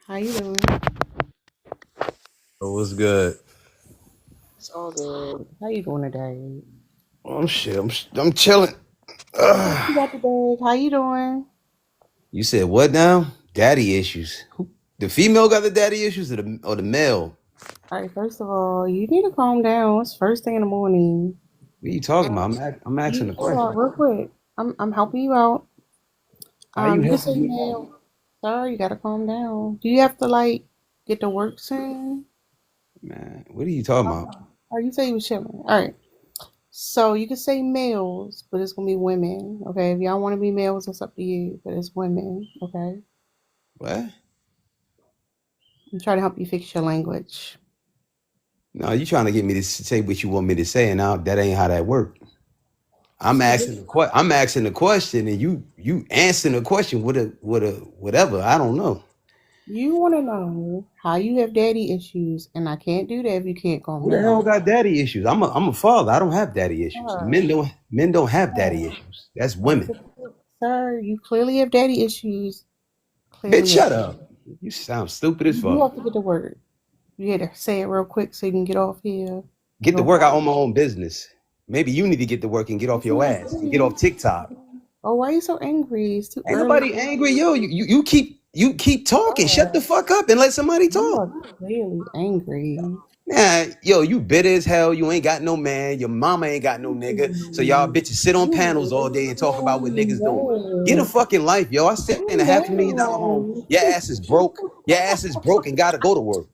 How you doing? Oh, what's good? It's all good. How you doing today? Oh, shit. I'm chilling. You got the bag. How you doing? You said what now? Daddy issues. Who? The female got the daddy issues, or the male? All right. First of all, you need to calm down. It's first thing in the morning. What are you talking Um, about? I'm asking you the hold on question. real quick. I'm helping you out. How you You can helping say me out? now. Sorry, you gotta calm down. Do you have to like get to work soon? Man, what are you talking about? Or you say you was chilling? All right. So you can say males, but it's gonna be women. Okay. If y'all want to be males, it's up to you. But it's women. Okay. What? I'm trying to help you fix your language. No, you trying to get me to say what you want me to say, and now that ain't how that work. So I'm asking the question, and you answering the question with a whatever. I don't know. you want to know how you have daddy issues, and I can't do that if you can't calm Who the hell down. got daddy issues? I'm a father. I don't have daddy issues. Sir, Men don't have daddy sir, issues. That's I women. said, sir, you clearly have daddy issues. Bitch, Clearly, shut up. You sound stupid as you fuck. have to get to work. You had to say it real quick so you can get off here and Get to go work. I home. own my own business. Maybe you need to get to work and get off That's your not ass and get off true. TikTok. Oh, why are you so angry? It's too Ain't early. nobody angry, yo. You keep talking. Shut the Sir, fuck up and let somebody you talk. are clearly angry. Nah, yo, you bitter as hell. You ain't got no man. Your mama ain't got no nigga. So y'all You bitches sit on panels all day and talk about what niggas doing. Get a mad. fucking life, yo. I stay in a I'm $500,000 home. mad. Your ass is broke. Your ass is broke and gotta go to work.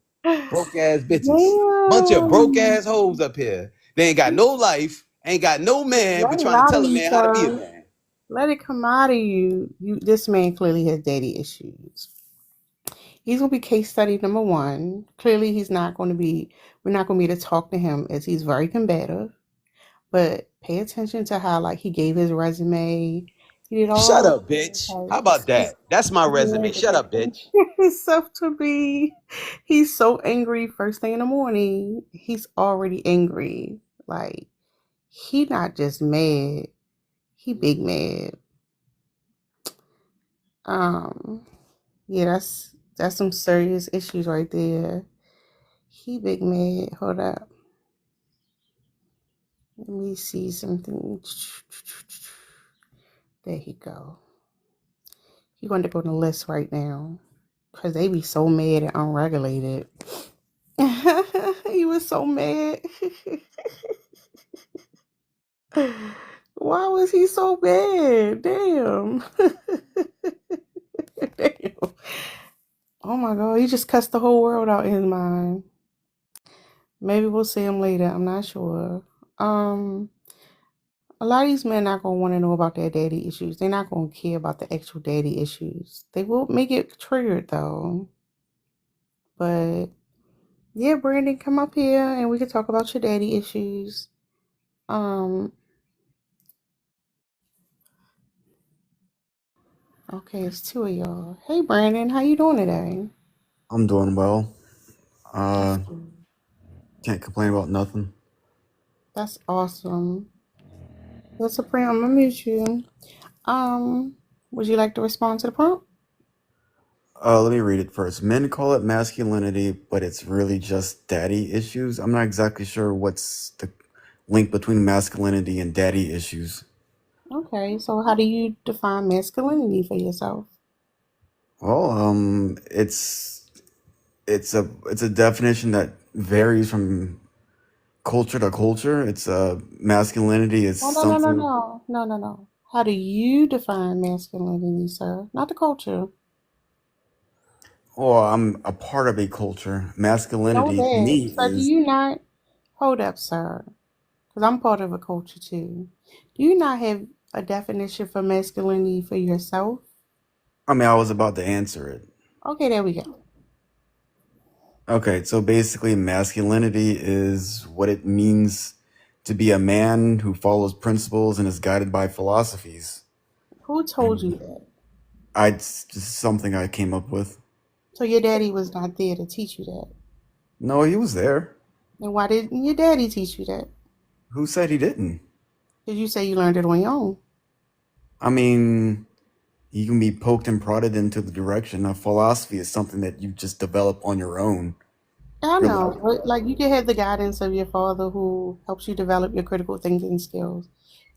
Broke ass bitches. Bunch of broke Damn. ass hoes up here. They ain't got no life, ain't got no man, Let but it trying to out of tell a you, man how to be a sir. man. Let it come out of you. This man clearly has daddy issues. He's gonna be case study number one. Clearly, he's not going to be. We're not going to be able to talk to him as he's very combative. But pay attention to how like he gave his resume. He did Shut all up, bitch. How about this. that? That's my Yeah, resume. but Shut that up, bitch. himself to be. He's so angry first thing in the morning. He's already angry. Like he not just mad. He big mad. Um, yeah, that's some serious issues right there. He big mad. Hold up. Let me see something. There he go. He going to go on the list right now. Cause they be so mad and unregulated. He was so mad. Why was he so mad? Damn. Damn. Oh my god, he just cussed the whole world out in his mind. Maybe we'll see him later. I'm not sure. Um, a lot of these men not gonna want to know about their daddy issues. They're not gonna care about the actual daddy issues. They will make it triggered though. But yeah, Brandon, come up here and we can talk about your daddy issues. Um, okay, it's two of y'all. Hey, Brandon, how you doing today? I'm doing well. That's Uh, good. can't complain about nothing. That's awesome. That's a prompt. I'm gonna mute you. Um, would you like to respond to the prompt? Let me read it first. Men call it masculinity, but it's really just daddy issues. I'm not exactly sure what's the link between masculinity and daddy issues. Okay, so how do you define masculinity for yourself? Well, it's a definition that varies from culture to culture. It's masculinity is No, no, no, no, something. no, no, no, no. How do you define masculinity, sir? Not the culture. Or I'm a part of a culture. Know Masculinity to that. me So do is. you not hold up, sir? Because I'm part of a culture too. Do you not have a definition for masculinity for yourself? I mean, I was about to answer it. Okay, there we go. Okay, so basically, masculinity is what it means to be a man who follows principles and is guided by philosophies. Who told you And that? it's just something I came up with. So your daddy was not there to teach you that. No, he was there. And why didn't your daddy teach you that? Who said he didn't? Did you say you learned it on your own? I mean, You can be poked and prodded into the direction. A philosophy is something that you just develop on your own. I Really, know, but like you can have the guidance of your father who helps you develop your critical thinking skills.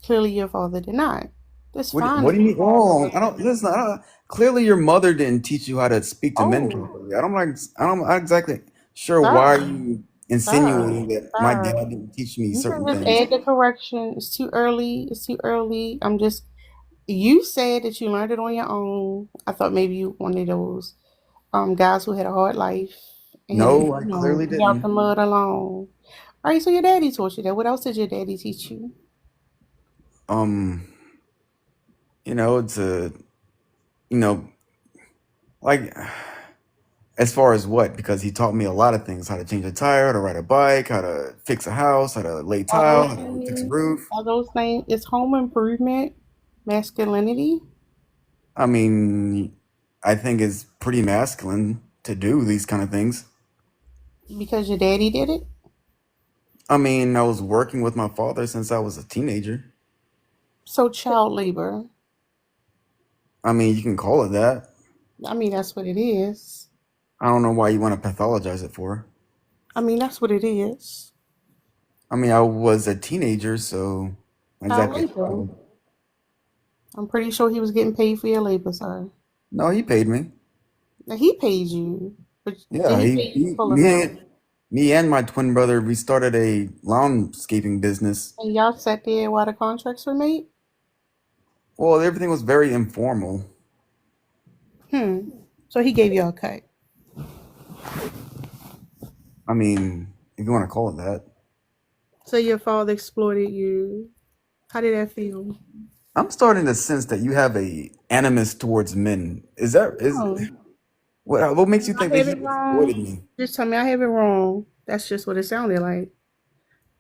Clearly, your father did not. That's fine what if do you your mean? father Oh, I don't wasn't. listen. Clearly, your mother didn't teach you how to speak to men Oh, properly. I'm not exactly sure why sir, you sir, insinuating that my sir. dad didn't teach me You can certain just things. add the correction. It's too early. It's too early. I'm just. You said that you learned it on your own. I thought maybe you one of those guys who had a hard life and No, I clearly got out the didn't. mud alone. All right, so your daddy taught you that. What else did your daddy teach you? Um, it's a, you know, like as far as what? Because he taught me a lot of things: how to change a tire, how to ride a bike, how to fix a house, how to lay Are tile, those how to fix a things? roof. Are those things? Is home improvement masculinity I mean, I think it's pretty masculine to do these kind of things. because your daddy did it? I mean, I was working with my father since I was a teenager. So child labor. I mean, you can call it that. I mean, that's what it is. I don't know why you want to pathologize it for. I mean, that's what it is. I mean, I was a teenager, so Child exactly. labor. I'm pretty sure he was getting paid for your labor, sir. No, he paid me. Now he paid you, but did Yeah, he pay you full amount? me and my twin brother, we started a landscaping business. And y'all sat there while the contracts were made? Well, everything was very informal. Hmm. So he gave y'all a cut. I mean, if you want to call it that. So your father exploited you. How did that feel? I'm starting to sense that you have a animus towards men. Is No. what makes you think I that have he it wrong. exploited me? Just tell me I have it wrong. That's just what it sounded like.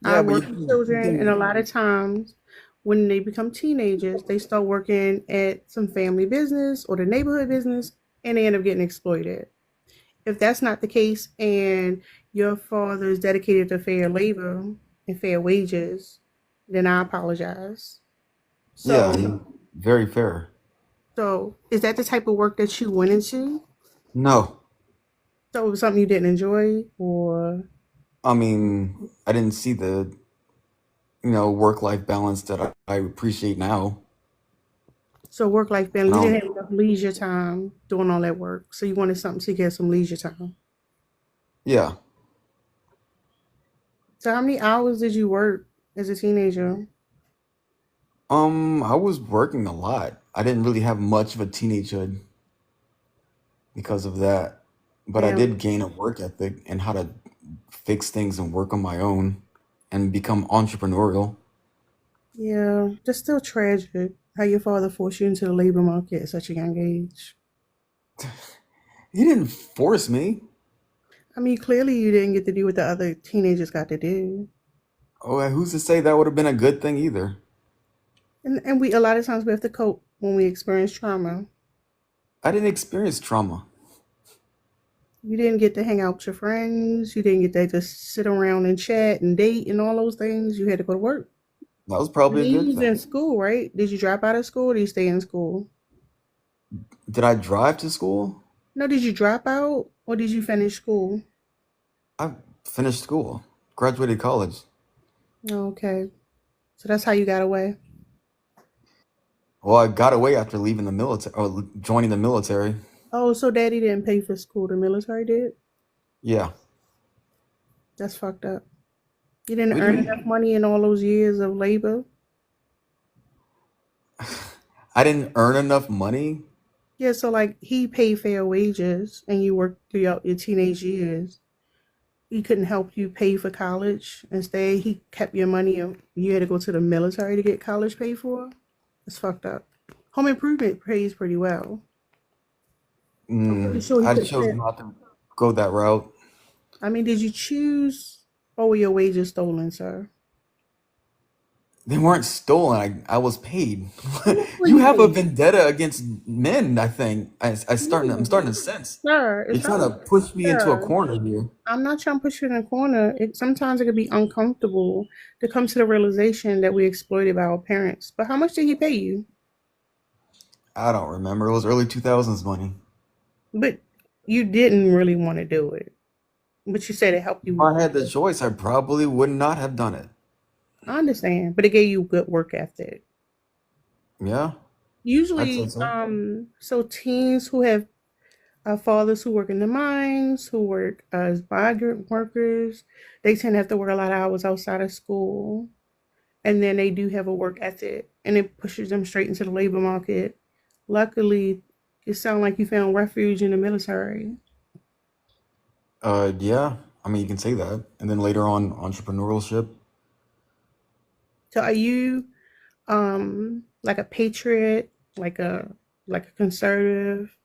I Yeah, but work with you children, and a can lot of times when they become teenagers, they start working at some family business or the neighborhood business, and they end up getting exploited. If that's not the case, and your father is dedicated to fair labor and fair wages, then I apologize. yeah, So, very fair. so is that the type of work that you went into? No, So it was something you didn't enjoy, or I mean, I didn't see the work-life balance that I appreciate now. so work life balance. And You I didn't don't, have enough leisure time doing all that work, so you wanted something to get some leisure time. yeah. So how many hours did you work as a teenager? I was working a lot. I didn't really have much of a teenagehood because of that, but I Damn. did gain a work ethic and how to fix things and work on my own and become entrepreneurial. Yeah, that's still tragic how your father forced you into the labor market at such a young age. He didn't force me. I mean, clearly you didn't get to do what the other teenagers got to do. Oh, who's to say that would have been a good thing either? And we a lot of times we have to cope when we experience trauma. I didn't experience trauma. You didn't get to hang out with your friends. You didn't get to just sit around and chat and date and all those things. You had to go to work. That was And probably a then you good was in thing. school, right? Did you drop out of school or did you stay in school? Did I drive to school? No, did you drop out or did you finish school? I finished school, graduated college. Okay. So that's how you got away. Well, I got away after leaving the military or joining the military. Oh, so daddy didn't pay for school. The military did? Yeah. That's fucked up. You didn't What do you earn enough mean? money in all those years of labor. I didn't earn enough money. Yeah, so like he paid fair wages and you worked throughout your teenage years. He couldn't help you pay for college. Instead, he kept your money and you had to go to the military to get college paid for. It's fucked up. Home improvement pays pretty well. I'm pretty sure he I could chose fit. not to go that route. I mean, did you choose or were your wages stolen, sir? They weren't stolen. I was paid. How much were You you have a paid? vendetta against men, I think. I'm No, starting to sense. sir, You're it's trying not. to push me into a Sir, corner here. I'm not trying to push you in a corner. Sometimes it could be uncomfortable to come to the realization that we exploited by our parents. But how much did he pay you? I don't remember. It was early 2000s money. But you didn't really want to do it. But you said it helped If you. I had the choice, I probably would not have done it. I understand, but it gave you good work ethic. Yeah, I'd say Usually, so. so teens who have fathers who work in the mines, who work as migrant workers, they tend to have to work a lot of hours outside of school. And then they do have a work ethic and it pushes them straight into the labor market. Luckily, it sounds like you found refuge in the military. Yeah. I mean, you can say that. And then later on, entrepreneurship. So are you like a patriot, like a conservative?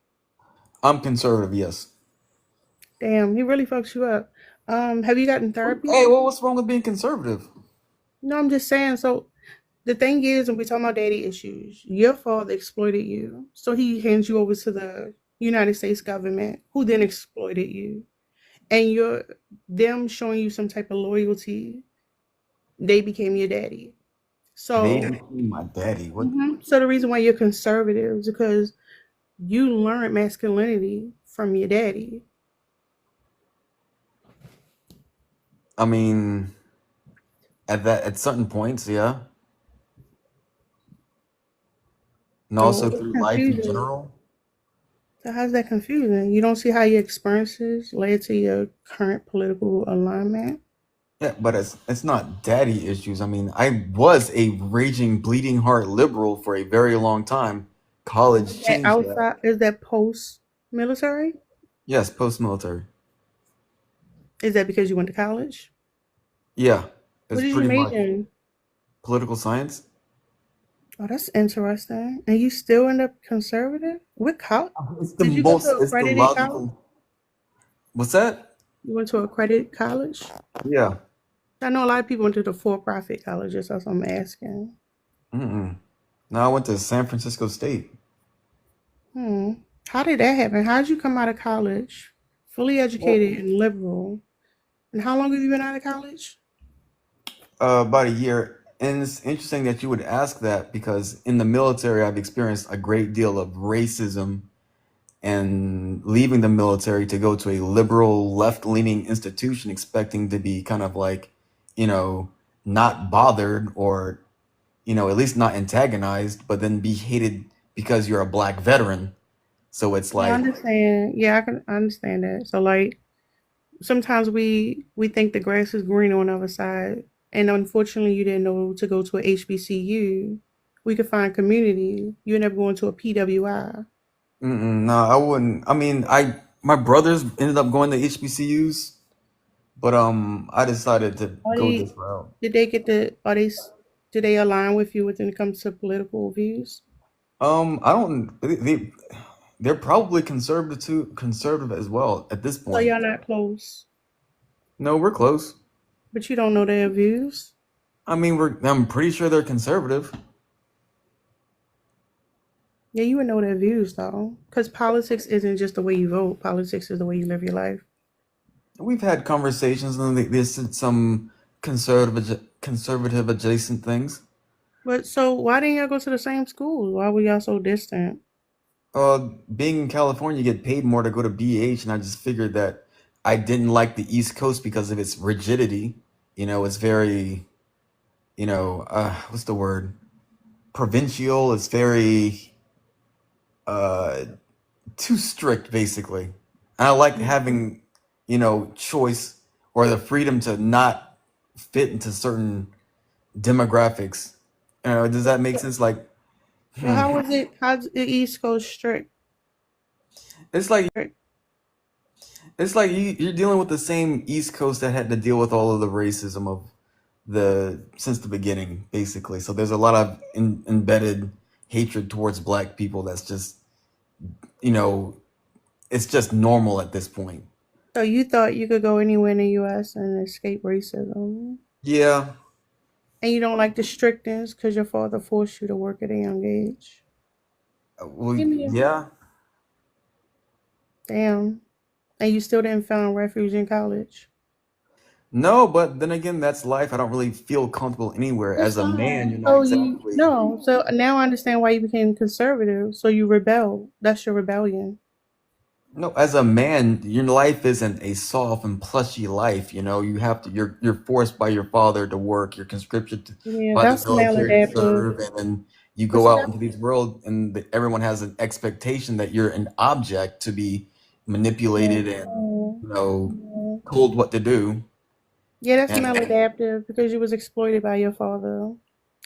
I'm conservative, yes. Damn, he really fucks you up. Have you gotten therapy? Hey, what's wrong with being conservative? No, I'm just saying. So the thing is, when we talk about daddy issues, your father exploited you. So he hands you over to the United States government, who then exploited you. And you're them showing you some type of loyalty, they became your daddy. They So, became my daddy. What? so the reason why you're conservative is because you learned masculinity from your daddy. I mean, at certain points, yeah. And So also it's through life in confusing. general. So how's that confusing? You don't see how your experiences led to your current political alignment? Yeah, but it's not daddy issues. I mean, I was a raging, bleeding heart liberal for a very long time. College Is that changed that. outside? Is that post military? Yes, post-military. Is that because you went to college? Yeah, What it's did you pretty much major in? political science. Oh, that's interesting. And you still end up conservative? What college? It's the Did you go to most, it's the accredited college? logical. What's that? You went to accredited college? Yeah. I know a lot of people went to the for-profit colleges. That's what I'm asking. Mm-mm. No, I went to San Francisco State. Hmm. How did that happen? How did you come out of college, fully educated Well, and liberal? And how long have you been out of college? about a year. And it's interesting that you would ask that because in the military, I've experienced a great deal of racism and leaving the military to go to a liberal, left-leaning institution, expecting to be kind of like, you know, not bothered or, at least not antagonized, but then be hated because you're a black veteran. So it's Yeah, I like, understand. Yeah, I can understand that. So like sometimes we think the grass is green on the other side, and unfortunately, you didn't know to go to a HBCU. We could find community. You end up going to a PWI. no, I wouldn't. I mean, my brothers ended up going to HBCUs, but I decided to Are go they? this route. Did they get the? Are they? Do they align with you when it comes to political views? I don't. They're probably conservative as well at this So point. y'all not close, No, we're close. but you don't know their views. I mean, I'm pretty sure they're conservative. Yeah, you would know their views though, because politics isn't just the way you vote. Politics is the way you live your life. We've had conversations and they said some conservative adjacent things. But so why didn't y'all go to the same school? Why were y'all so distant? Being in California, you get paid more to go to BH, and I just figured that I didn't like the East Coast because of its rigidity. It's very, what's the word? Provincial. It's very uh too strict, basically. And I like having, choice or the freedom to not fit into certain demographics. Does that make sense? Like, So hmm. how was it? How's the East Coast strict? It's like you're dealing with the same East Coast that had to deal with all of the racism of the since the beginning, basically. So there's a lot of embedded hatred towards black people. That's just you know it's just normal at this point. So you thought you could go anywhere in the U.S. and escape racism, Yeah, and you don't like the strictness because your father forced you to work at a young age. well, Give me a yeah. damn, and you still didn't find refuge in college. No, but then again, that's life. I don't really feel comfortable anywhere. That's As a man, fine. you're not So you exactly. no. So now I understand why you became conservative. So you rebelled. That's your rebellion. No, as a man, your life isn't a soft and plushy life. You know, you have to. You're forced by your father to work. You're conscripted Yeah, by the that's military to maladaptive. serve, and then you But go see out that into this world, and everyone has an expectation that you're an object to be manipulated and no, you know no. told what to do. Yeah, that's And maladaptive because you was exploited by your father.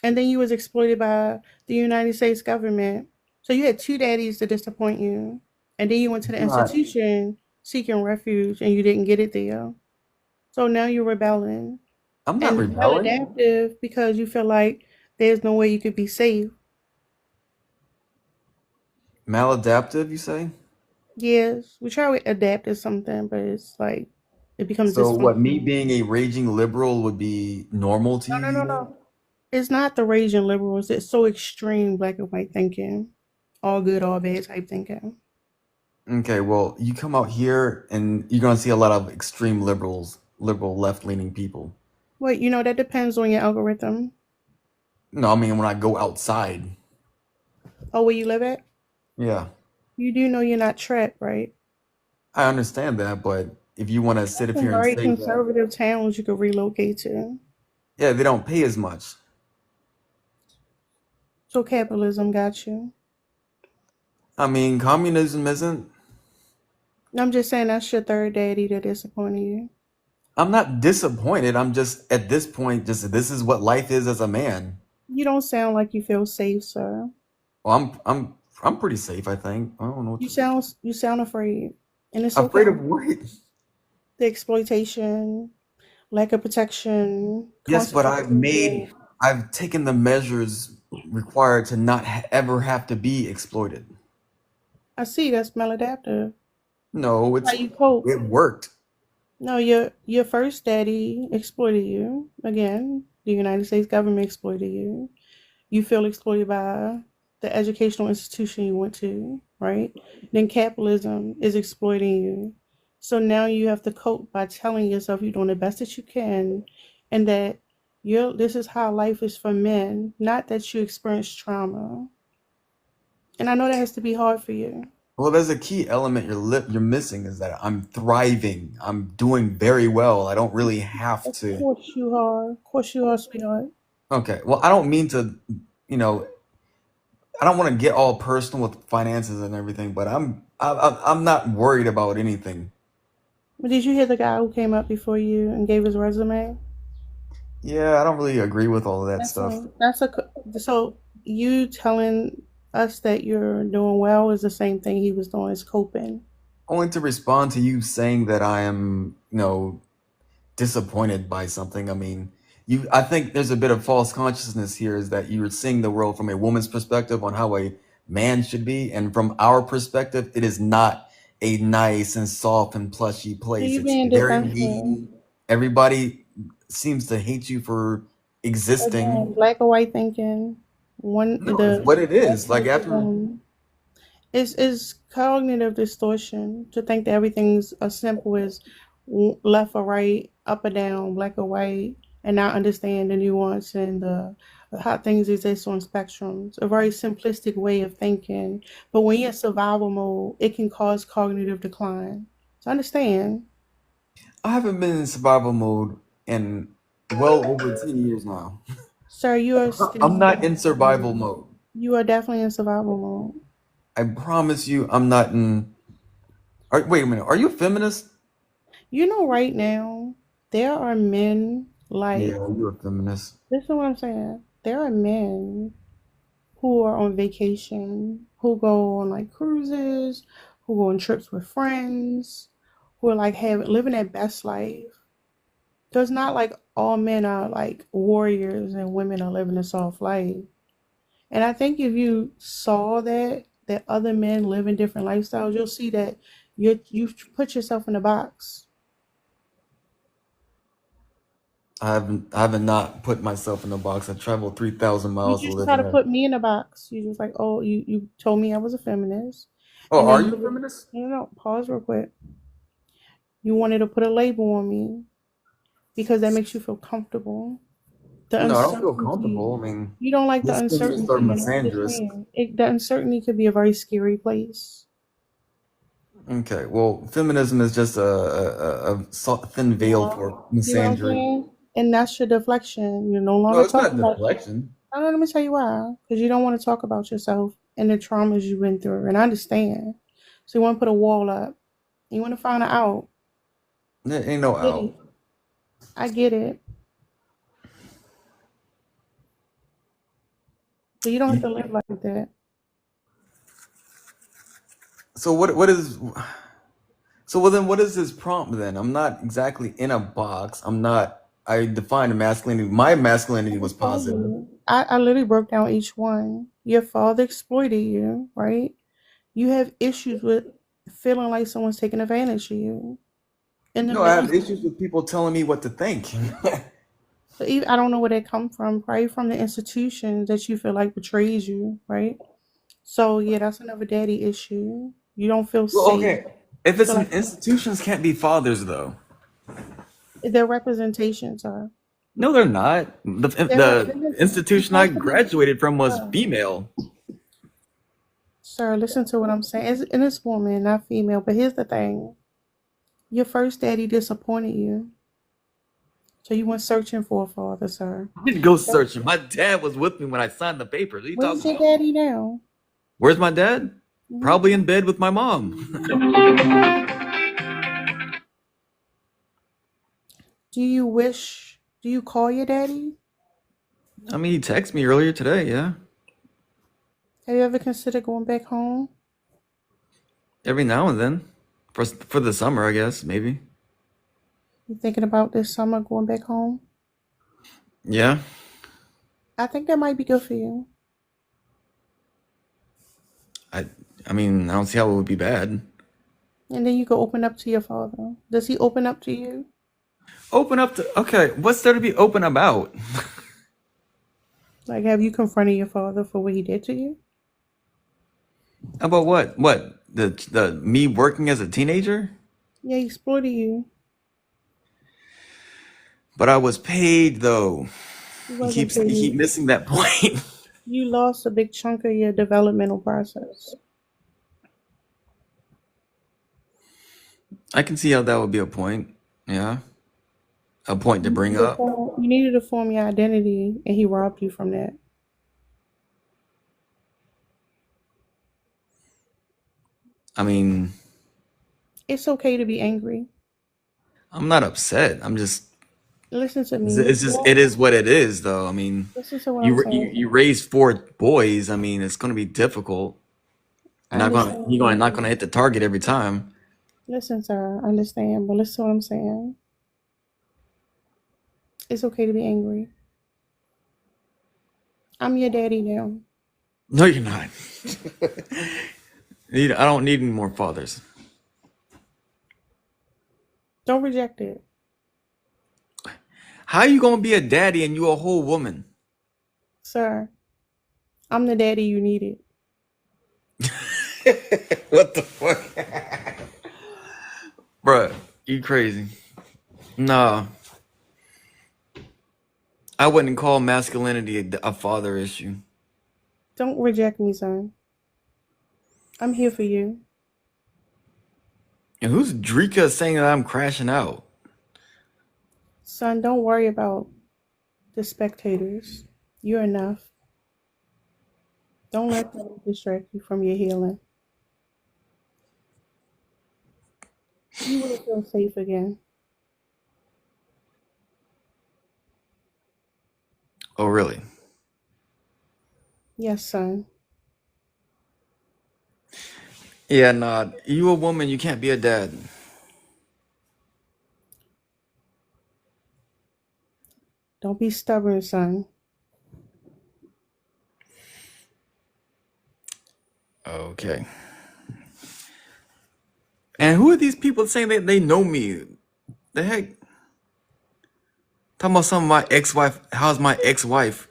And then you was exploited by the United States government. So you had two daddies to disappoint you. And then you went to the not, institution seeking refuge and you didn't get it there. So now you're rebelling. I'm not And rebelling. maladaptive because you feel like there's no way you could be safe. Maladaptive, you say? Yes, we try to adapt to something, but it's like it becomes So what? Me dysfunctional. being a raging liberal would be normal to you? No, no, You no, think? no. It's not the raging liberals. It's so extreme black and white thinking. All good, all bad type thinking. Okay, well, you come out here and you're gonna see a lot of extreme liberals, liberal left-leaning people. Wait, you know, that depends on your algorithm. No, I mean when I go outside. Oh, where you live at? Yeah, You do know you're not trapped, right? I understand that, but if you want to sit up Some here and very say that, conservative towns you could relocate to. yeah, they don't pay as much. So capitalism got you. I mean, communism isn't. I'm just saying that's your third daddy that disappointed you. I'm not disappointed. I'm just at this point, just this is what life is as a man. You don't sound like you feel safe, sir. Well, I'm pretty safe, I think. I don't know what You sound afraid. And it's afraid okay. of what? The exploitation, lack of protection, Yes, but consequences. I've taken the measures required to not ever have to be exploited. I see that's maladaptive. No, How you cope. it worked. No, your first daddy exploited you. Again, the United States government exploited you. You feel exploited by the educational institution you went to, right? Then capitalism is exploiting you. So now you have to cope by telling yourself you're doing the best that you can and that this is how life is for men, not that you experience trauma. And I know that has to be hard for you. Well, there's a key element you're missing is that I'm thriving. I'm doing very well. I don't really have Of to. course you are. Of course you are, sweetheart. Okay. Well, I don't mean to, you know, I don't want to get all personal with finances and everything, but I'm not worried about anything. But did you hear the guy who came up before you and gave his resume? Yeah, I don't really agree with all of that That's stuff. a so you telling us that you're doing well is the same thing he was doing is coping. Only to respond to you saying that I am, disappointed by something. I mean, I think there's a bit of false consciousness here is that you're seeing the world from a woman's perspective on how a man should be, and from our perspective, it is not a nice and soft and plushy So place. you It's being very defensive. mean. Everybody seems to hate you for existing. Again, black or white thinking. One No, it's the what it is. Like after capitalism is cognitive distortion to think that everything's as simple as left or right, up or down, black or white, and not understand the nuance and the how things exist on spectrums. A very simplistic way of thinking. But when you're in survival mode, it can cause cognitive decline. So understand, I haven't been in survival mode in well over 10 years now. sir, you are still I'm in not in survival survival mode. mode. You are definitely in survival mode. I promise you, I'm not in. Wait a minute. Are you a feminist? You know, right now, there are men Yeah, like, you're a feminist. listen to what I'm saying. There are men who are on vacation, who go on like cruises, who go on trips with friends, who are like living their best life. So it's not like all men are like warriors and women are living a soft life. And I think if you saw that other men live in different lifestyles, you'll see that you've put yourself in a box. I haven't not put myself in a box. I traveled 3,000 You miles to just live try to here. put me in a box. You just like, oh, you told me I was a feminist, Oh, and then are you a you feminist? no, no, no, pause real quick. You wanted to put a label on me. because that makes you feel comfortable. The No, I don't feel uncertainty, comfortable. I mean, you don't like the this feminists are uncertainty, and I misandrous. understand. The uncertainty could be a very scary place. Okay, well, feminism is just a thin veil for No, you know what I'm misandry. saying? And that's your deflection. You're no No, longer it's not talking about. deflection. I don't know, let me tell you why. Because you don't want to talk about yourself and the traumas you've been through. And I understand. So you want to put a wall up. You want to find it out. There ain't no Get it. out. I get it. But you don't have to live like that. So what is so well then what is this prompt then? I'm not exactly in a box. I'm not I defined masculinity. My masculinity I was just told positive. you. I literally broke down each one. Your father exploited you, right? You have issues with feeling like someone's taking advantage of you. In the No, I have midst, issues with people telling me what to think. but even, I don't know where they come from, right? From the institution that you feel like betrays you, right? So yeah, that's another daddy issue. You don't feel Well, safe. okay. If You it's feel an like institutions can't be fathers though. their representations are. No, they're not. The Their the it institution I has to be. graduated from was Sir, female. sir, listen to what I'm saying. And it's woman, not female. But here's the thing: your first daddy disappointed you, so you went searching for a father, sir. I didn't go searching. My dad was with me when I signed the papers. What are you talking Where's your about? daddy now? Where's my dad? Hmm. Probably in bed with my mom. Do you wish? Do you call your daddy? I mean, he texted me earlier today, yeah. Have you ever considered going back home? Every now and then. For the summer, I guess, maybe. You thinking about this summer going back home? Yeah. I think that might be good for you. I I mean, I don't see how it would be bad. And then you can open up to your father. Does he open up to you? Open up to okay, what's there to be open about? Like, have you confronted your father for what he did to you? About what? What? The me working as a teenager? Yeah, he exploited you. But I was paid though. He You wasn't you paid. keep missing that point. You lost a big chunk of your developmental process. I can see how that would be a point. Yeah. A point to bring up. You needed to form your identity, and he robbed you from that. I mean, It's okay to be angry. I'm not upset. I'm just Listen to me. it's just it is what it is though. I mean, Listen to what I'm you saying. raise four boys. I mean, it's going to be difficult. I understand. You're not gonna hit the target every time. Listen, sir. I understand, but listen to what I'm saying. It's okay to be angry. I'm your daddy now. No, you're not. I don't need any more fathers. Don't reject it, How you gonna be a daddy and you a whole woman? sir. I'm the daddy you needed. What the fuck, bruh? You crazy? Nah, I wouldn't call masculinity a father issue. Don't reject me, son. I'm here for you. And who's Drika saying that I'm crashing out? Son, don't worry about the spectators. You're enough. Don't let them distract you from your healing. You will feel safe again. Oh, really? Yes, son. Yeah, nah. You a woman, you can't be a dad. Don't be stubborn, son. Okay. And who are these people saying that they know me? The heck? Talking about some of my ex-wife. How's my ex-wife?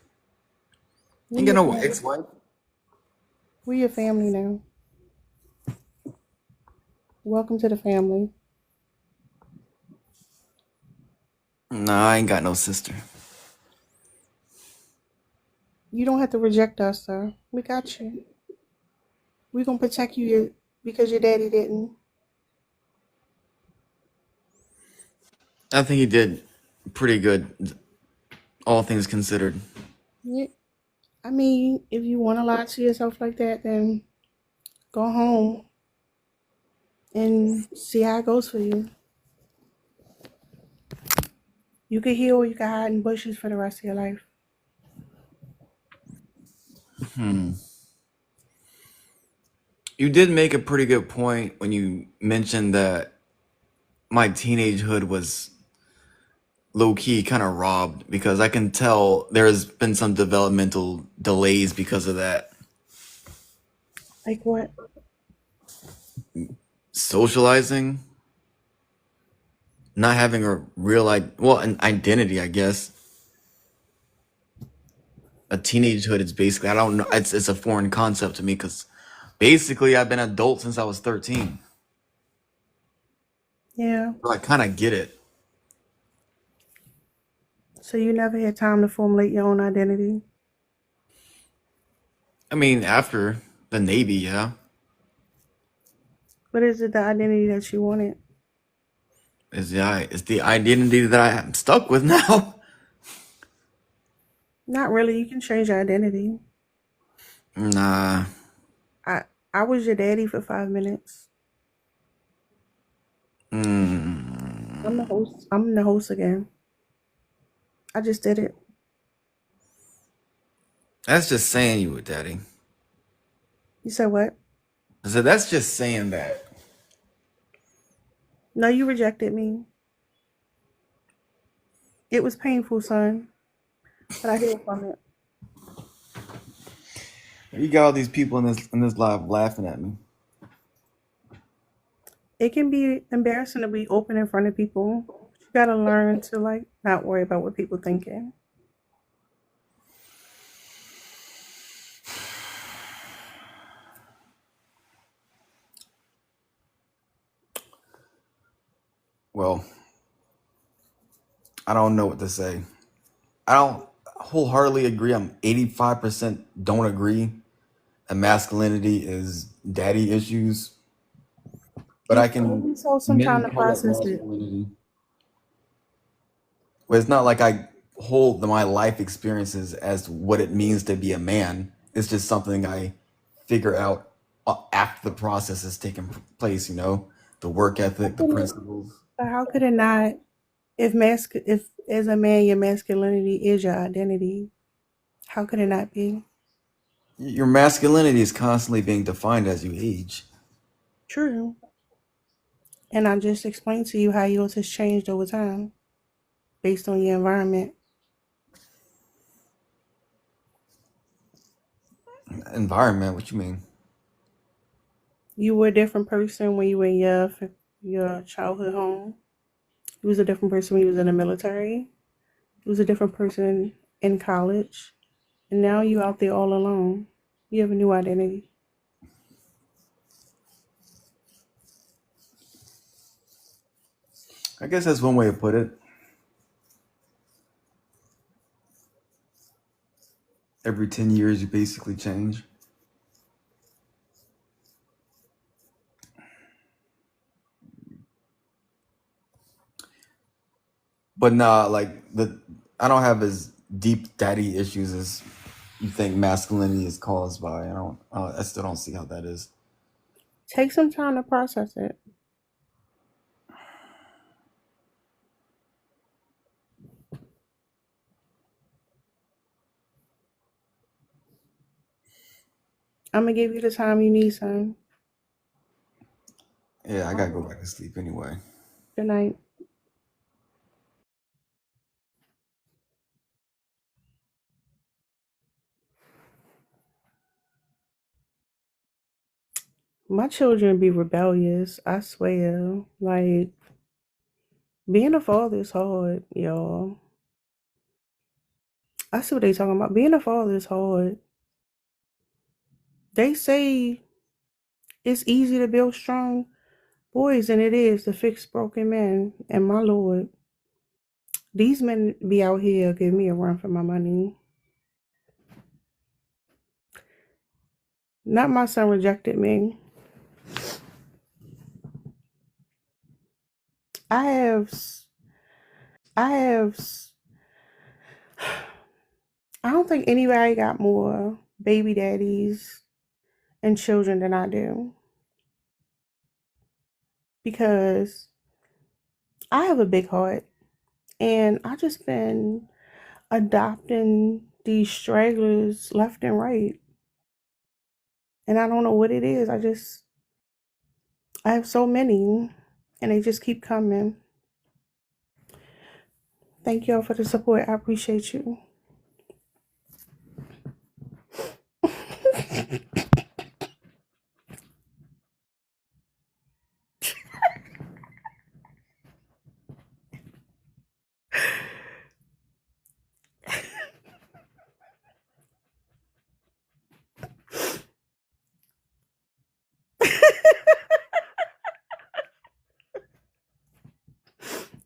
Ain't We got your no family. ex-wife. We your family now. Welcome to the family. Nah, I ain't got no sister. You don't have to reject us, sir. We got you. We gonna protect you because your daddy didn't. I think he did pretty good, all things considered. Yeah. I mean, if you want to lie to yourself like that, then go home and see how it goes for you. You could heal or you could hide in bushes for the rest of your life. Hmm. You did make a pretty good point when you mentioned that my teenagehood was low key kind of robbed because I can tell there's been some developmental delays because of that. Like what? Socializing, not having a real an identity, I guess. A teenagehood is basically, I don't know, it's a foreign concept to me because basically I've been adult since I was 13. Yeah. So I kind of get it. So you never had time to formulate your own identity. I mean, after the Navy, yeah. What is it the identity that you wanted? It's the identity that I'm stuck with now. Not really. You can change your identity. Nah. I I was your daddy for 5 minutes. I'm the Mm, host. I'm the host again. I just did it. that's just saying you were daddy. You said what? I said that's just saying that. No, you rejected me. It was painful, son, but I healed from it. You got all these people in this live laughing at me. It can be embarrassing to be open in front of people. You gotta learn to like not worry about what people thinking. Well, I don't know what to say. I don't wholeheartedly agree. I'm 85% don't agree. And masculinity is daddy issues, but I Give can yourself some time men to call it process it. masculinity. But it's not like I hold my life experiences as what it means to be a man. It's just something I figure out after the process has taken place, the work How ethic, the can it, principles. but how could it not? If as a man your masculinity is your identity, how could it not be? Your masculinity is constantly being defined as you age. True. And I just explained to you how yours has changed over time based on your environment. Environment, what you mean? You were a different person when you were in your childhood home. You was a different person when you was in the military. You was a different person in college. And now you out there all alone. You have a new identity. I guess that's one way to put it. Every 10 years, you basically change. But nah, I don't have as deep daddy issues as you think masculinity is caused by. I still don't see how that is. Take some time to process it. I'm gonna give you the time you need, son. Yeah, I gotta go back to sleep anyway. Good night. My children be rebellious, I swear. Like being a father is hard, y'all. I see what they talking about. Being a father is hard. They say it's easy to build strong boys, and it is to fix broken men. And my lord, These men be out here giving me a run for my money. Not my son rejected me. I have, I don't think anybody got more baby daddies and children than I do. Because I have a big heart and I just been adopting these stragglers left and right. And I don't know what it is. I have so many and they just keep coming. Thank y'all for the support. I appreciate you.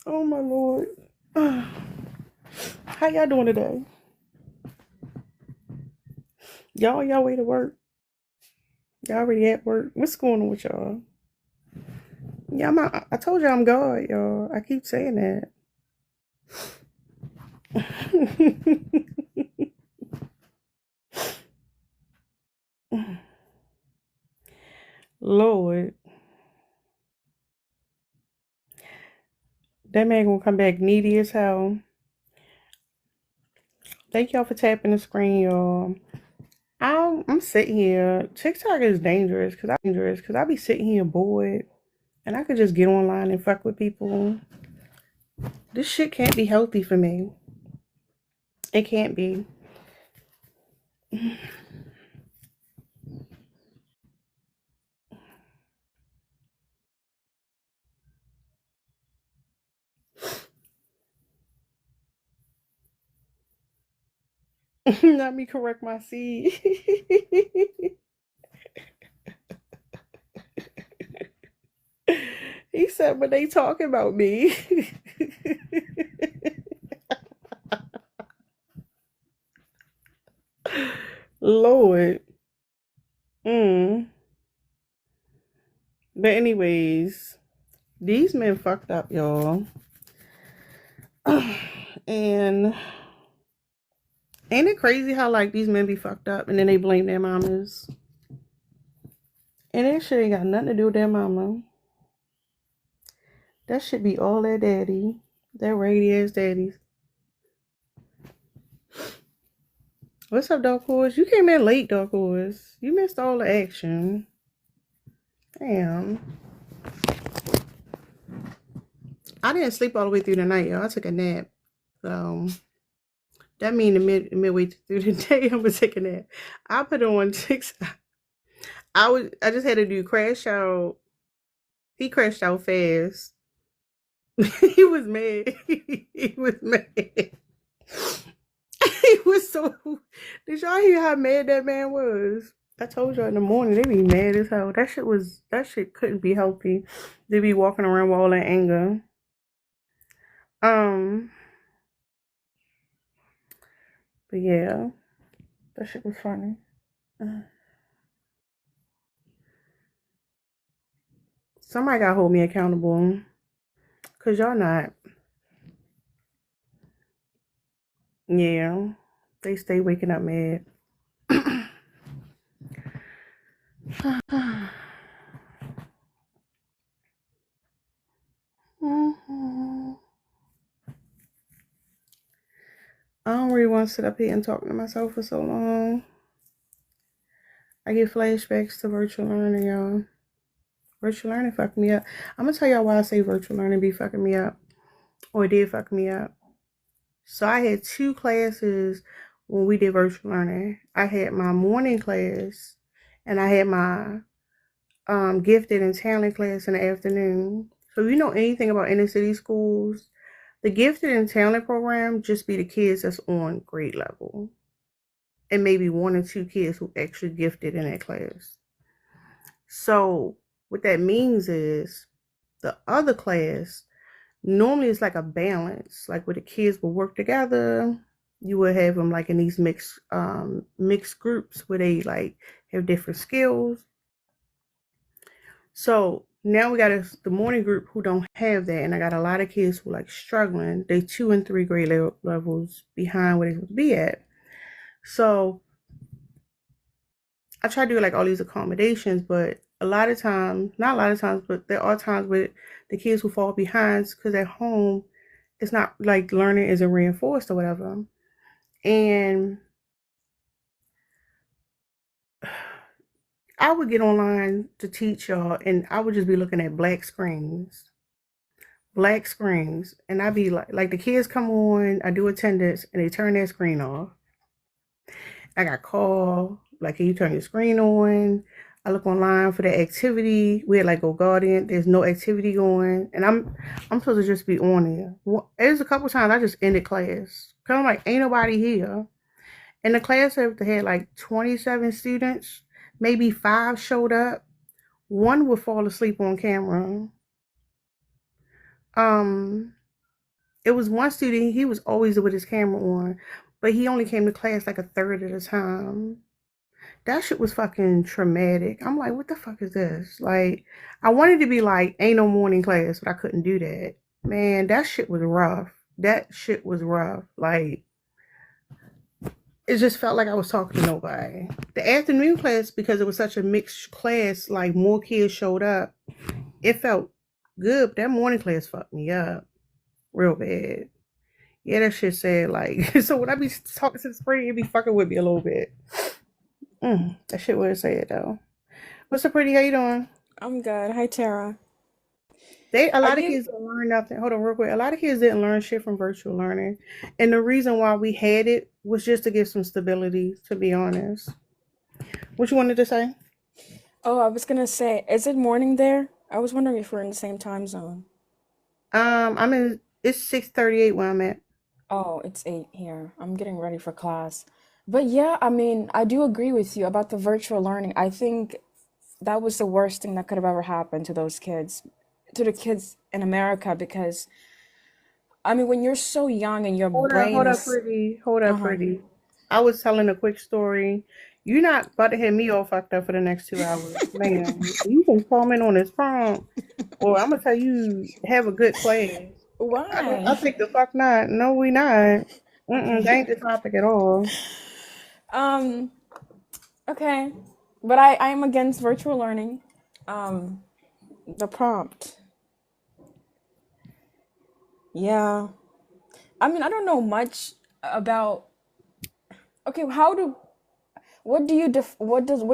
Oh my Lord. How y'all doing today? Y'all on y'all way to work? Y'all already at work? What's going on with y'all? Yeah, I told y'all I'm God, y'all. I keep saying that. Lord. That man gonna come back needy as hell. Thank y'all for tapping the screen, y'all. I'm sitting here. TikTok is dangerous because I be sitting here bored and I could just get online and fuck with people. This shit can't be healthy for me. It can't be. Let me correct my seed. He said, but they talking about me. Lord. But anyways, these men fucked up, y'all. And ain't it crazy how like these men be fucked up and then they blame their mamas? And that shit ain't got nothing to do with their mama. That should be all their daddy. Their raggedy ass daddies. What's up, Dark Horse? You came in late, Dark Horse. You missed all the action. Damn. I didn't sleep all the way through the night, y'all. I took a nap. So that means midway through the day, I'm gonna take a nap. I put it on TikTok. I just had to do crash out. He crashed out fast. He was mad. He was mad. He was so. Did y'all hear how mad that man was? I told y'all in the morning they be mad as hell. That shit couldn't be healthy. They be walking around with all that anger. But yeah, that shit was funny. Somebody gotta hold me accountable. Cause y'all not. Yeah. They stay waking up mad. I don't really want to sit up here and talk to myself for so long. I get flashbacks to virtual learning, y'all. Virtual learning fucked me up. I'm gonna tell y'all why I say virtual learning be fucking me up. Or it did fuck me up. So I had 2 classes when we did virtual learning. I had my morning class and I had my gifted and talent class in the afternoon. So if you know anything about inner city schools, the gifted and talent program just be the kids that's on grade level. And maybe 1 or 2 kids who actually gifted in that class. So what that means is the other class, normally it's like a balance, like where the kids will work together. You would have them like in these mixed groups where they like have different skills. So now we got the morning group who don't have that, and I got a lot of kids who like struggling. They 2 and 3 grade levels behind where they would be at. So I try to do like all these accommodations, but a lot of times, not a lot of times, but there are times where the kids who fall behind because at home it's not like learning isn't reinforced or whatever. And I would get online to teach y'all, and I would just be looking at black screens, and I'd be like the kids come on, I do attendance, and they turn their screen off. I got called, like, can you turn your screen on? I look online for the activity. We had like Go Guardian. There's no activity going, and I'm supposed to just be on there. There's a couple times I just ended class. Cause I'm like, ain't nobody here. And the class had like 27 students. Maybe 5 showed up. One would fall asleep on camera. It was one student. He was always with his camera on, but he only came to class like a third of the time. That shit was fucking traumatic. I'm like, what the fuck is this? Like, I wanted to be like, ain't no morning class, but I couldn't do that. Man, that shit was rough. That shit was rough. Like, it just felt like I was talking to nobody. The afternoon class, because it was such a mixed class, like more kids showed up, it felt good. But that morning class fucked me up real bad. Yeah, that shit said like, so when I be talking to the spring, it be fucking with me a little bit. That shit would say it though. What's up, pretty? How you doing? I'm good. Hi, Tara. A Are lot of you? kids didn't learn nothing. Hold on, real quick. A lot of kids didn't learn shit from virtual learning, and the reason why we had it was just to give some stability. To be honest, what you wanted to say? Oh, I was gonna say, is it morning there? I was wondering if we're in the same time zone. I'm in. It's 6:38 where I'm at. Oh, it's 8 here. I'm getting ready for class. But yeah, I mean, I do agree with you about the virtual learning. I think that was the worst thing that could have ever happened to those kids, to the kids in America, because I mean, when you're so young and your brain Hold up, is, pretty. Hold up, uh-huh. pretty. I was telling a quick story. You're not about to have me all fucked up for the next 2 hours, man. You can comment on this prompt, or I'm gonna tell you have a good class. I Why? think the fuck not. No, we not. That Okay. ain't the topic at all. Um, okay. But I am against virtual learning. Um, the prompt. Yeah. I mean, I don't know much about. Okay, what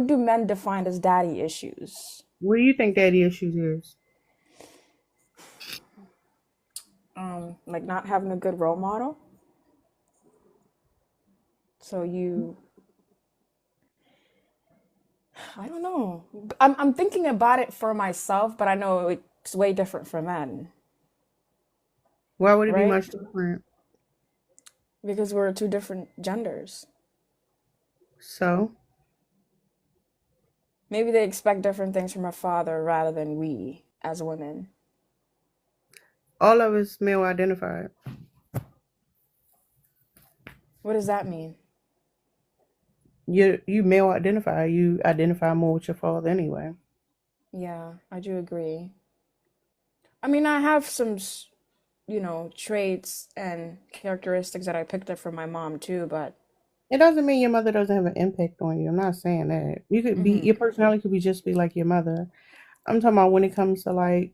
do men define as daddy issues? What do you think daddy issues is? Like not having a good role model. So I don't know. I'm thinking about it for myself, but I know it's way different for men, Why would it be right? much different? Because we're two different genders. So, Maybe they expect different things from a father rather than we as women. all of us male identified. What does that mean? You male identify. You identify more with your father anyway. Yeah, I do agree. I mean, I have some, traits and characteristics that I picked up from my mom too, but It doesn't mean your mother doesn't have an impact on you. I'm not saying that. You could be hmm your personality could be just be like your mother. I'm talking about when it comes to like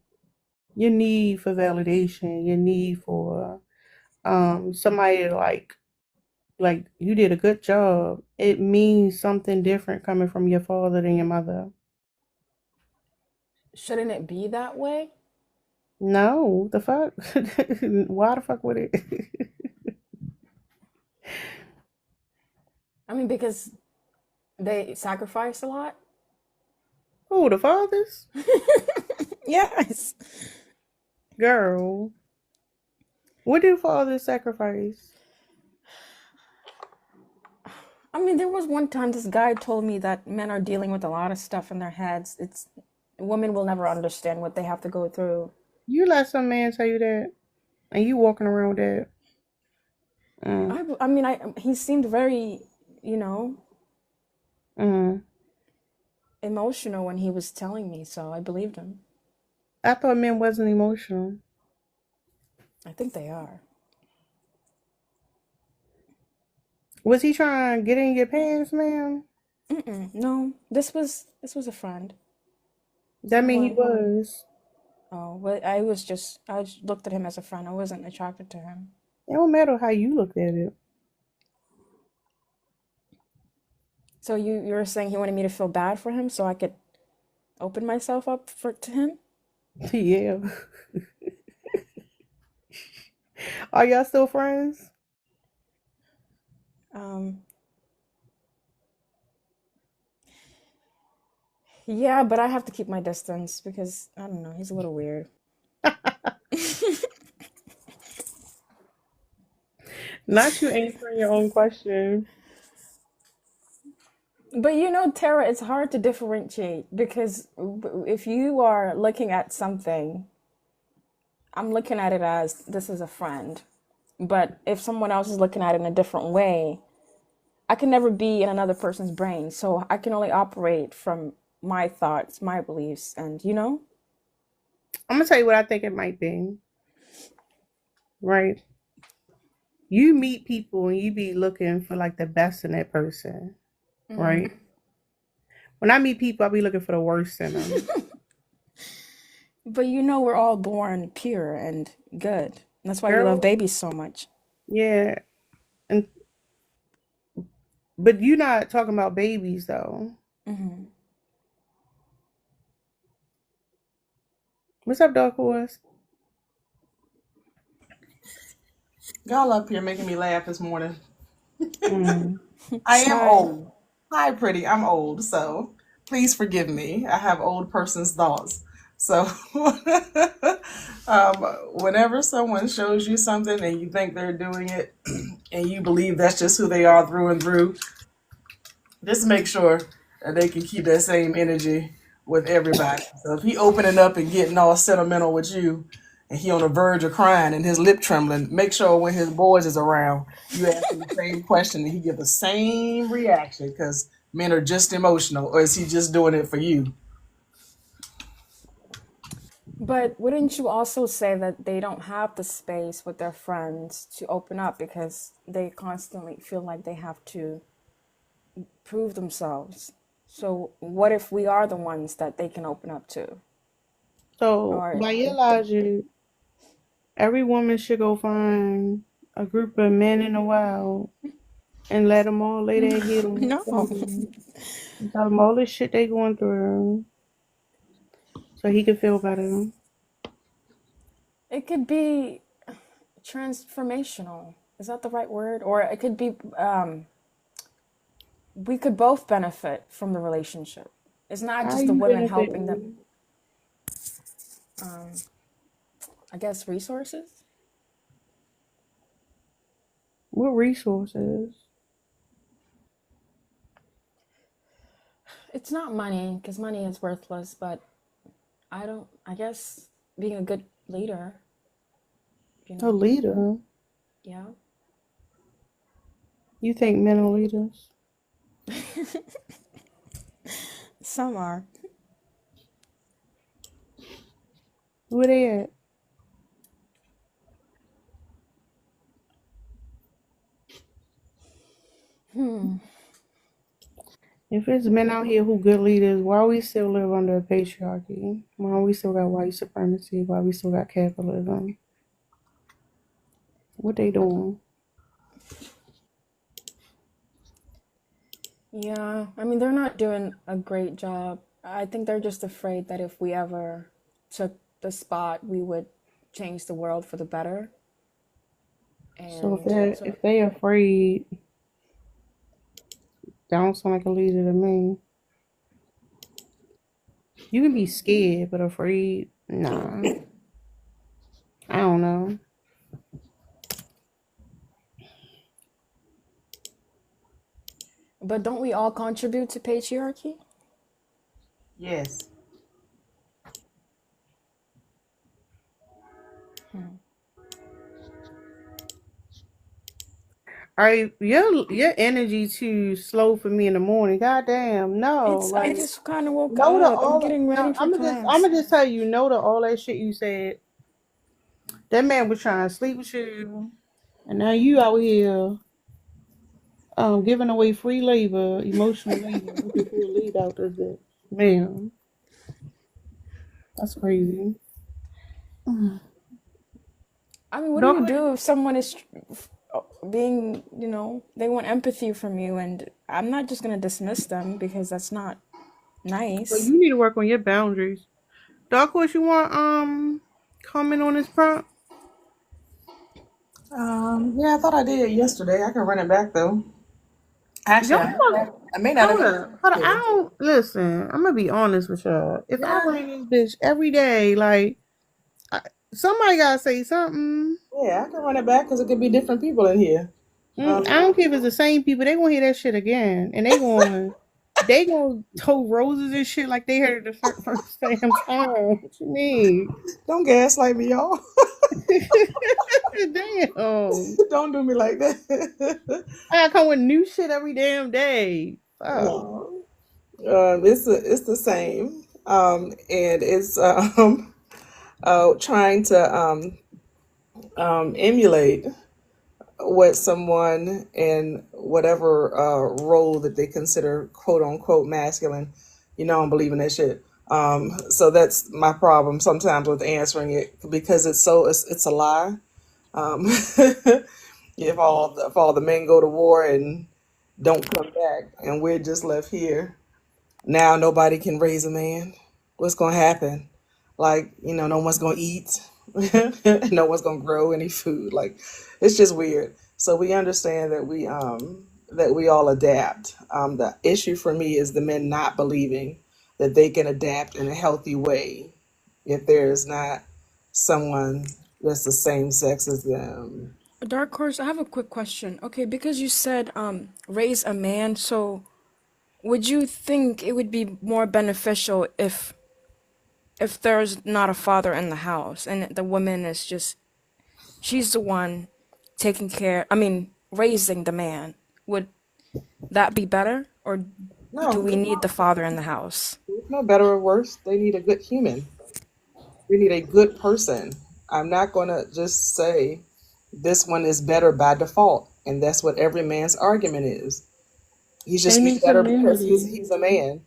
your need for validation, your need for somebody to like you did a good job. It means something different coming from your father than your mother. shouldn't it be that way? No, the fuck? Why the fuck would it? I mean, because they sacrifice a lot. Who, the fathers? Yes. Girl. What do fathers sacrifice? I mean, there was one time this guy told me that men are dealing with a lot of stuff in their heads. It's women will never understand what they have to go through. You let some man tell you that? And you walking around with that. Mm, I mean, he seemed very, you know, mm. emotional when he was telling me, so I believed him. I thought men wasn't emotional. I think they are. Was he trying to get in your pants, ma'am? No, this was a friend. That mean he Someone. was. Oh, but I just looked at him as a friend. I wasn't attracted to him. It don't matter how you looked at it. So you're saying he wanted me to feel bad for him so I could open myself up to him? Yeah. Are y'all still friends? Um, yeah, but I have to keep my distance because I don't know, he's a little weird. Not you answering your own question. But you know, Tara, it's hard to differentiate because if you are looking at something, I'm looking at it as this is a friend. But if someone else is looking at it in a different way, I can never be in another person's brain. So I can only operate from my thoughts, my beliefs, and you know? I'm gonna tell you what I think it might be. Right? You meet people and you be looking for like the best in that person. Right? When I meet people, I be looking for the worst in them. But you know, we're all born pure and good. That's why we love Girl, babies so much. yeah. And but you're not talking about babies though. What's up, Dark Horse? Y'all up here making me laugh this morning. Mm. I am Hi. old. Hi, pretty. I'm old, so please forgive me. I have old person's thoughts. So, um, whenever someone shows you something and you think they're doing it and you believe that's just who they are through and through, just make sure that they can keep that same energy with everybody. So if he opening up and getting all sentimental with you, and he on the verge of crying and his lip trembling, make sure when his boys is around, you ask him the same question and he give the same reaction because men are just emotional, or is he just doing it for you? But wouldn't you also say that they don't have the space with their friends to open up because they constantly feel like they have to prove themselves? So what if we are the ones that they can open up to? So Or by your logic, every woman should go find a group of men in the wild and let them all lay their head on his no. shoulder and tell them all the shit they going through so he can feel better. It could be transformational. Is that the right word? Or it could be we could both benefit from the relationship. It's not How just the you women helping them, benefiting? I guess resources. What resources? It's not money because money is worthless, but I guess being a good leader, you A know. leader. Yeah. You think men are leaders? Some are. Where they at? If it's men out here who good leaders, why we still live under a patriarchy? Why we still got white supremacy? Why we still got capitalism? What they doing? Yeah, I mean, they're not doing a great job. I think they're just afraid that if we ever took the spot, we would change the world for the better. So And so, if they afraid, that don't sound like a leader to me. You can be scared, but afraid, nah. I don't know. but don't we all contribute to patriarchy? Yes. Your energy too slow for me in the morning. Goddamn, no. I Like just kind of woke no to up. I'm all. getting No, ready for I'm class. gonna just tell you no to all that shit you said. That man was trying to sleep with you, and now you out here giving away free labor, emotional labor, looking for a lead out there. Bitch. Man, that's crazy. I mean, what do Don't you quit. do if someone is being, they want empathy from you, and I'm not just gonna dismiss them because that's not But nice. you need to work on your boundaries. Dark horse, you want comment on this prompt? Yeah, I thought I did yesterday. I can run it back though. Actually, Y'all fuck. I may not have Hold done up. Hold up. I it. don't listen. I'm gonna be honest with y'all. If I Yeah, ran this bitch every day, like I, somebody gotta say something. yeah, I can run it back because it could be different people in here. I don't care if it's the same people. They gonna hear that shit again, and they gonna tow roses and shit like they heard it the first damn time. What you mean? Don't gaslight me, y'all. Damn. Don't do me like that. I gotta come with new shit every damn day. Fuck. No, it's the same, and it's trying to emulate what someone in whatever role that they consider quote unquote masculine. You know, I don't believe in that shit. So that's my problem sometimes with answering it because it's a lie. Um, if all the men go to war and don't come back, and we're just left here, now nobody can raise a man. What's gonna happen? Like, no one's gonna eat. No one's gonna grow any food. Like, it's just weird. So we understand that we all adapt. The issue for me is the men not believing that they can adapt in a healthy way if there is not someone that's the same sex as them. Dark Horse, I have a quick question. Okay, because you said raise a man, so would you think it would be more beneficial if there's not a father in the house and the woman is just she's the one taking care, I mean, raising the man? Would that be better, or do No, we need the father in the house? it's no better or worse. They need a good human. We need a good person. I'm not going to just say this one is better by default. And that's what every man's argument is. He's They just need better because community. he's a man.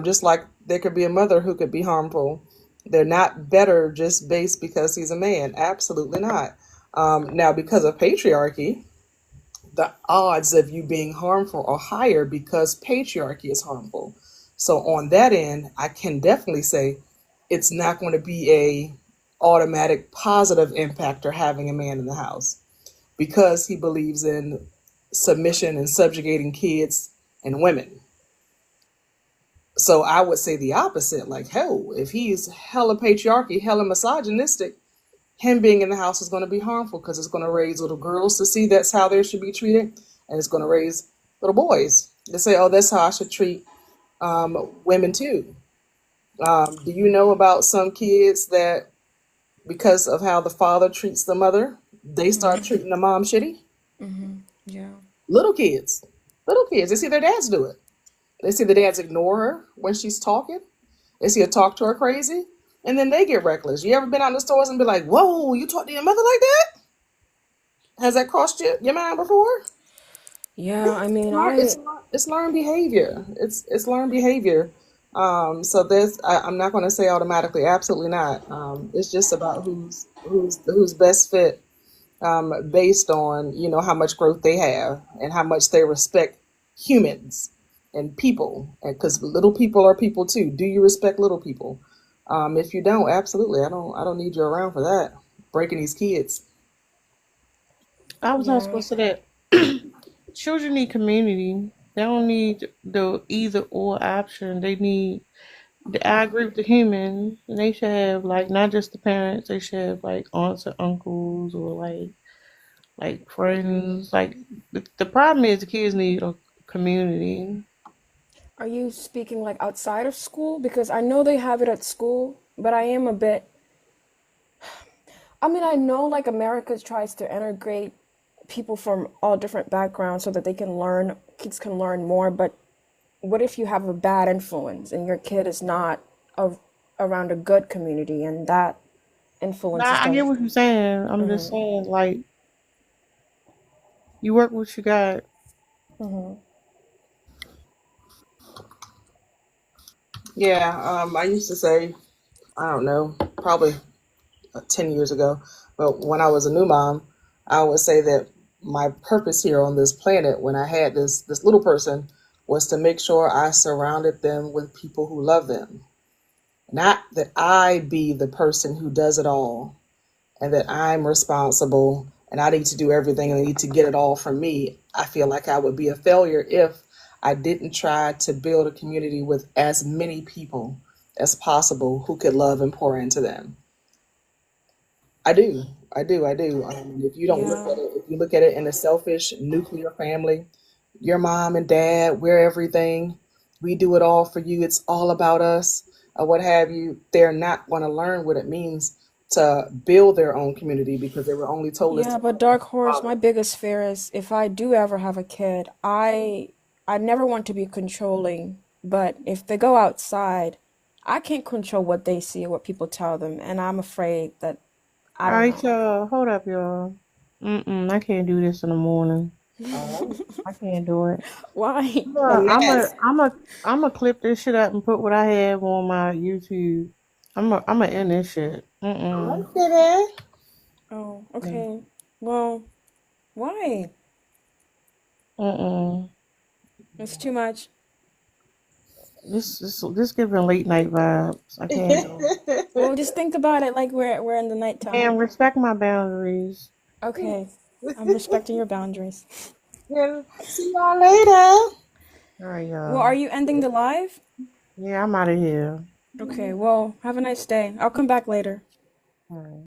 Just like there could be a mother who could be harmful. They're not better just based because he's a man. Absolutely not. Now, because of patriarchy, the odds of you being harmful are higher because patriarchy is harmful. So on that end, I can definitely say it's not going to be a automatic positive impact or having a man in the house because he believes in submission and subjugating kids and women. So I would say the opposite. Like, hell, if he's hella patriarchy, hella misogynistic, him being in the house is going to be harmful because it's going to raise little girls to see that's how they should be treated, and it's going to raise little boys to say, "Oh, that's how I should treat women too." Do you know about some kids that because of how the father treats the mother, they start treating the mom shitty? Yeah. Little kids, little kids, they see their dads do it. They see the dads ignore her when she's talking. They see her talk to her crazy, and then they get reckless. You ever been out in the stores and be like, "Whoa, you talk to your mother like that?" Has that crossed your mind before? Yeah, I mean, It's learned behavior. It's learned behavior. So I'm not going to say automatically, absolutely not. It's just about who's best fit based on how much growth they have and how much they respect humans and people. And because little people are people too. Do you respect little people? If you don't, absolutely, I don't need you around for that. Breaking these kids. I was not yeah. supposed to that. Children need community. They don't need the either or option. They need. I agree with the humans. And they should have like not just the parents. They should have like aunts or uncles or like friends. Like the problem is the kids need a community. Are you speaking like outside of school? Because I know they have it at school, but I am a bit. I mean, I know like America tries to integrate people from all different backgrounds so that kids can learn more. But what if you have a bad influence and your kid is not a, around a good community and that influences Nah, I get them? what you're saying. I'm just Mm-hmm. saying, like, you work what you got. Mm-hmm. Yeah, I used to say, I don't know, probably 10 years ago, but when I was a new mom, I would say that my purpose here on this planet, when I had this little person, was to make sure I surrounded them with people who love them. Not that I be the person who does it all and that I'm responsible and I need to do everything and I need to get it all from me. I feel like I would be a failure if I didn't try to build a community with as many people as possible who could love and pour into them. I do. I do. If you don't look Yeah. at it, if you look at it in a selfish nuclear family, your mom and dad, we're everything. We do it all for you. It's all about us, or what have you. They're not going to learn what it means to build their own community because they were only told us Yeah, to but Dark Horse, follow. my biggest fear is if I do ever have a kid, I never want to be controlling, but if they go outside, I can't control what they see or what people tell them, and I'm afraid that I All don't right, know. y'all. Hold up, y'all. I can't do this in the morning. All right. I can't do it. Why? And that's I'm a clip this shit up and put what I have on my YouTube. I'm a end this shit. all right, Mm-mm. baby. Oh, Yeah. okay. Well, why? Mm-mm. It's too much. This giving late night vibes. I can't do it. Well, just think about it like we're in the And nighttime. respect my boundaries. Okay, I'm respecting your boundaries. Yeah, see y'all later. All right, Well, are y'all. you ending the live? Yeah, I'm out of here. Okay, well, have a nice day. I'll come back later. All right.